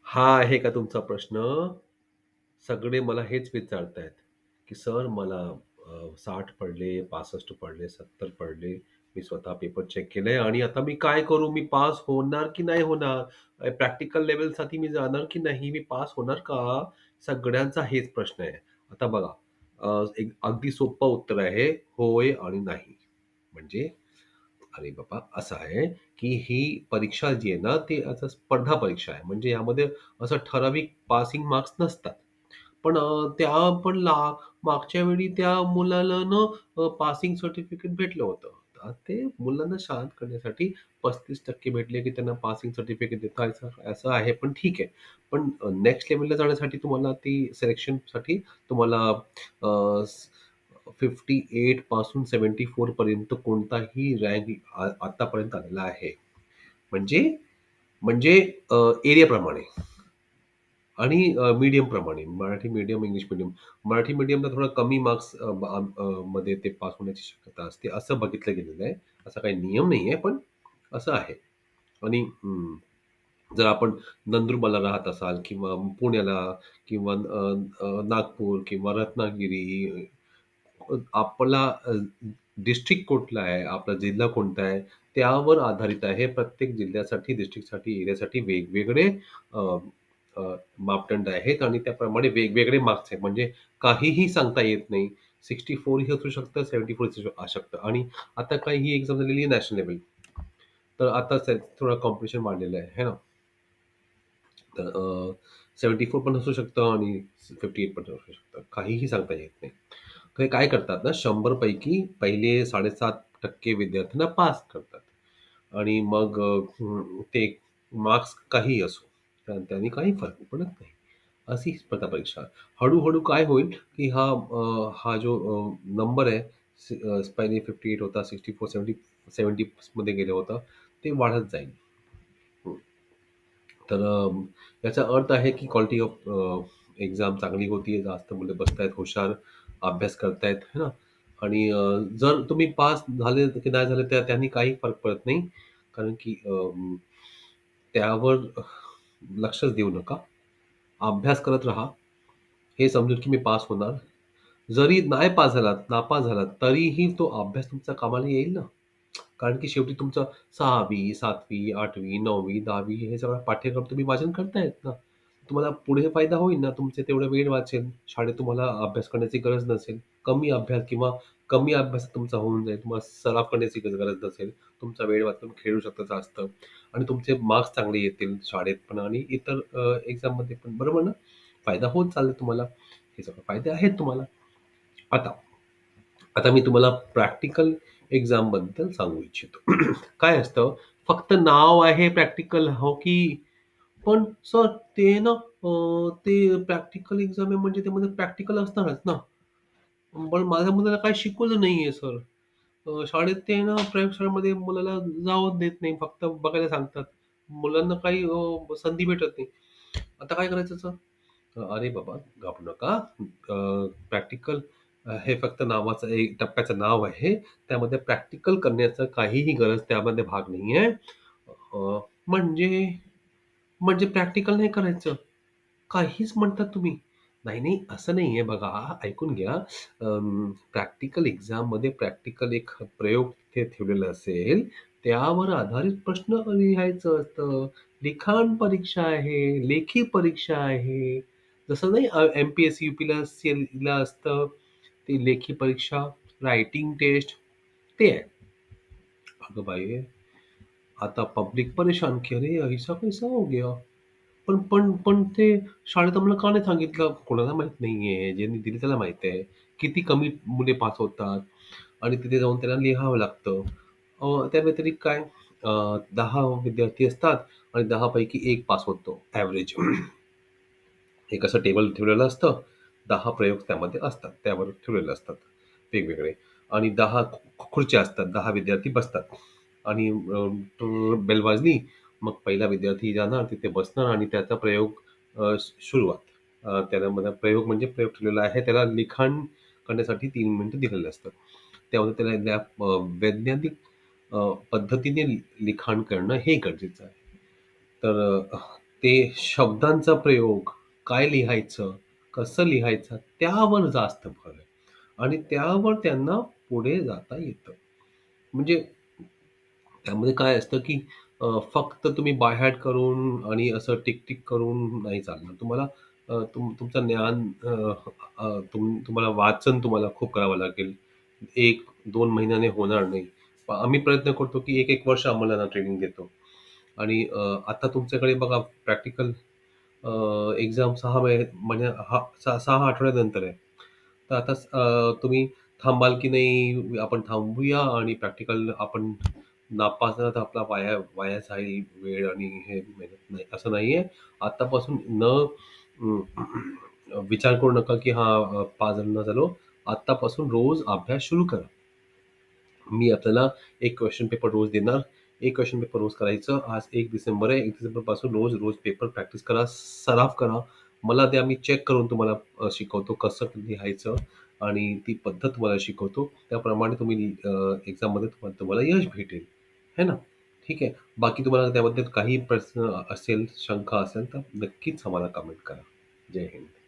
हा आहे का तुमचा प्रश्न? सगळे मला हेच विचारतायत, की "सर मला 60 पडले, 65 पडले, 70 पडले. मी स्वतः पेपर चेक केलंय आणि आता मी काय करू? मी पास होणार की नाही होणार? प्रॅक्टिकल लेव्हलसाठी मी जाणार की नाही? मी पास होणार का?" सगळ्यांचा हेच प्रश्न आहे. आता बघा, एक अगदी सोपं उत्तर आहे, होय आणि नाही. म्हणजे अरे बाबा, असं आहे, की ही परीक्षा जी आहे ना, ती आता स्पर्धा परीक्षा आहे. म्हणजे यामध्ये असं ठराविक पासिंग मार्क्स नसतात. पण त्या पण मागच्या वेळी त्या मुलाला ना पासिंग सर्टिफिकेट भेटलं होतं. तर ते मुलांना शांत करण्यासाठी 35% भेटले, की त्यांना पासिंग सर्टिफिकेट देता असं असं आहे. पण ठीक आहे. पण नेक्स्ट लेव्हलला जाण्यासाठी तुम्हाला ती सिलेक्शनसाठी तुम्हाला 58 पासून 74 पर्यंत कोणताही रँक आतापर्यंत आलेला आहे. म्हणजे म्हणजे एरियाप्रमाणे आणि मीडियमप्रमाणे. Marathi medium, English medium. Marathi मीडियमला थोडा कमी मार्क्स मध्ये ते पास होण्याची शक्यता असते, असं बघितलं गेलेलं आहे. असा काही नियम नाहीये, पण असं आहे. आणि जर आपण नंदुरबारला राहत असाल किंवा पुण्याला किंवा नागपूर किंवा रत्नागिरी, आपला डिस्ट्रिक्ट कुठला आहे, आपला जिल्हा कोणता आहे, त्यावर आधारित आहे. प्रत्येक जिल्ह्यासाठी, डिस्ट्रिक्टसाठी, एरियासाठी वेगवेगळे अ, अ, मापदंड आहेत आणि त्याप्रमाणे वेगवेगळे मार्क्स आहेत. म्हणजे काहीही सांगता येत नाही. 64 ही असू शकतं, 74 असू शकतं आणि आता काही ही एक्झाम झालेली आहे नॅशनल लेव्हल. तर आता थोडं कॉम्पिटिशन वाढलेलं आहे, है ना? तर 74 पण असू शकतं आणि 58 पण असू शकतं. काहीही सांगता येत नाही. ते काय करतात ना, 100 पैकी पहिले 7.5% विद्यार्थ्यांना पास करतात आणि मग ते मार्क्स काहीही असो, त्यांनी काही फरक पडत नाही. अशी ही स्पर्धा परीक्षा. हळू काय होईल, की हा जो नंबर आहे, पहिले 58 होता, 64, 70 मध्ये गेलं होतं, ते वाढत जाईल. हं. तर याचा अर्थ आहे की क्वालिटी ऑफ एक्झाम चांगली होतीये, जास्त मुलं बसतायत, हुशार अभ्यास करतायत, है ना? आणि जर तुम्ही पास झाले की नाही झाले त्यांनी काही फरक पडत नाही. कारण की त्यावर लक्षच देऊ नका. अभ्यास करत राहा. हे समजून की मी पास होणार. जरी नाही पास झालात, नापास झालात, तरीही तो अभ्यास तुमच्या कामाला येईल ना. कारण की शेवटी तुमचं 6वी, 7वी, 8वी, 9वी, 10वी हे सगळं पाठ्यक्रम तुम्ही वाचन करतायत ना. तुम्हाला पुढे फायदा होईल ना. तुमचे तेवढा वेळ वाचेल. शाळेत तुम्हाला अभ्यास करण्याची गरज नसेल. कमी अभ्यास किंवा कमी अभ्यास तुमचा होऊन जाईल. तुम्हाला सराव करण्याची गरज नसेल. तुमचा वेळ वाचून खेळू शकता जास्त आणि तुमचे मार्क्स चांगले येतील शाळेत पण आणि इतर एक्झाममध्ये पण. बरोबर ना? फायदा होत चालला तुम्हाला. हे सगळे फायदे आहेत तुम्हाला. आता आता मी तुम्हाला प्रॅक्टिकल एक्झाम बद्दल सांगू इच्छितो. काय असतं, फक्त नाव आहे प्रॅक्टिकल हो की पण सर ते ना ते प्रॅक्टिकल एक्झाम आहे म्हणजे त्यामध्ये प्रॅक्टिकल असणारच ना. पण माझ्या मुलाला काही शिकवलं नाहीये सर. शाळेत ते ना प्रयोगशाळेमध्ये मुलाला जावं देत नाही. फक्त बघायला सांगतात. मुलांना काही संधी भेटत नाही. आता काय करायचं सर? अरे बाबा, घाबरू नका. प्रॅक्टिकल हे फक्त नावाचं एक टप्प्याचं नाव आहे. त्यामध्ये प्रॅक्टिकल करण्याचं काहीही गरज त्यामध्ये भाग नाहीये. म्हणजे म्हणजे प्रॅक्टिकल नाही करायचं. काहीच म्हणतात तुम्ही. नाही, नाही असं नाहीये बघा, ऐकून घ्या. प्रॅक्टिकल एक्झाममध्ये प्रॅक्टिकल एक प्रयोग तिथे ठेवलेला असेल, त्यावर आधारित प्रश्न लिहायचं असतं. लिखाण परीक्षा आहे, लेखी परीक्षा आहे. जसं नाही एम-पी-एस-सी, यू-पीला असतं, ती लेखी परीक्षा, रायटिंग टेस्ट ते आहे. अगं बाई! आता पब्लिक परेशान की अरे ऐसा कैसा हो गया? पण ते शाळेत आम्हाला का नाही सांगितलं? कोणाला माहीत नाहीये. ज्यांनी दिली त्याला माहीत आहे. किती कमी मुले पास होतात आणि तिथे जाऊन त्यांना लिहावं लागतं. त्या व्यतिरिक्त काय 10 विद्यार्थी असतात आणि 10 पैकी 1 पास होतो ॲव्हरेज. एक असं टेबल ठेवलेलं असतं. 10 प्रयोग त्यामध्ये असतात. त्यावर ठेवलेले असतात वेगवेगळे आणि 10 खुर्च्या असतात. 10 विद्यार्थी बसतात आणि बेल वाजली, मग पहिला विद्यार्थी जाणार, तिथे बसणार आणि त्याचा प्रयोग सुरुवात. त्यामध्ये प्रयोग म्हणजे प्रयोग ठेवलेला आहे. त्याला लिखाण करण्यासाठी 3 मिनिटं दिलेले असतात. त्यामध्ये त्याला वैज्ञानिक पद्धतीने लिखाण करणं हे गरजेचं आहे. तर ते शब्दांचा प्रयोग, काय लिहायचं, कसं लिहायचं त्यावर जास्त भर आहे आणि त्यावर त्यांना पुढे जाता येतं. म्हणजे त्यामध्ये काय असतं, की फक्त तुम्ही बाय हार्ट करून आणि असं टिक-टिक करून नाही चालणार. तुम्हाला तुमचं ज्ञान तुम्हाला वाचन तुम्हाला खूप करावं लागेल. 1-2 महिन्याने होणार नाही. आम्ही प्रयत्न करतो, की 1-1 वर्ष आम्हाला ना ट्रेनिंग देतो आणि आता तुमच्याकडे बघा प्रॅक्टिकल एक्झाम 6 महिन्या 6 आठवड्यानंतर आहे. तर आता तुम्ही थांबाल की नाही, आपण थांबूया आणि प्रॅक्टिकल आपण नापास झाला तर आपला वाया वाया जाईल वेळ आणि हे मेहनत नाही, असं नाहीये. आतापासून अ, विचार करू नका की हां, पास झालो न झालो. आत्तापासून रोज अभ्यास सुरू करा. मी आपल्याला एक क्वेश्चन पेपर रोज देणार. एक क्वेश्चन पेपर रोज करायचं. आज 1 डिसेंबर आहे. 1 डिसेंबरपासून रोज पेपर प्रॅक्टिस करा, सराव करा. मला द्या, मी चेक करून तुम्हाला शिकवतो कसं लिहायचं आणि ती पद्धत तुम्हाला शिकवतो. त्याप्रमाणे तुम्ही एक्झाममध्ये तुम्हाला तुम्हाला यश भेटेल. है ना? ठीक आहे. बाकी तुम्हाला त्याबद्दल काही प्रश्न असेल, शंका असेल तर नक्कीच आम्हाला कमेंट करा. जय हिंद.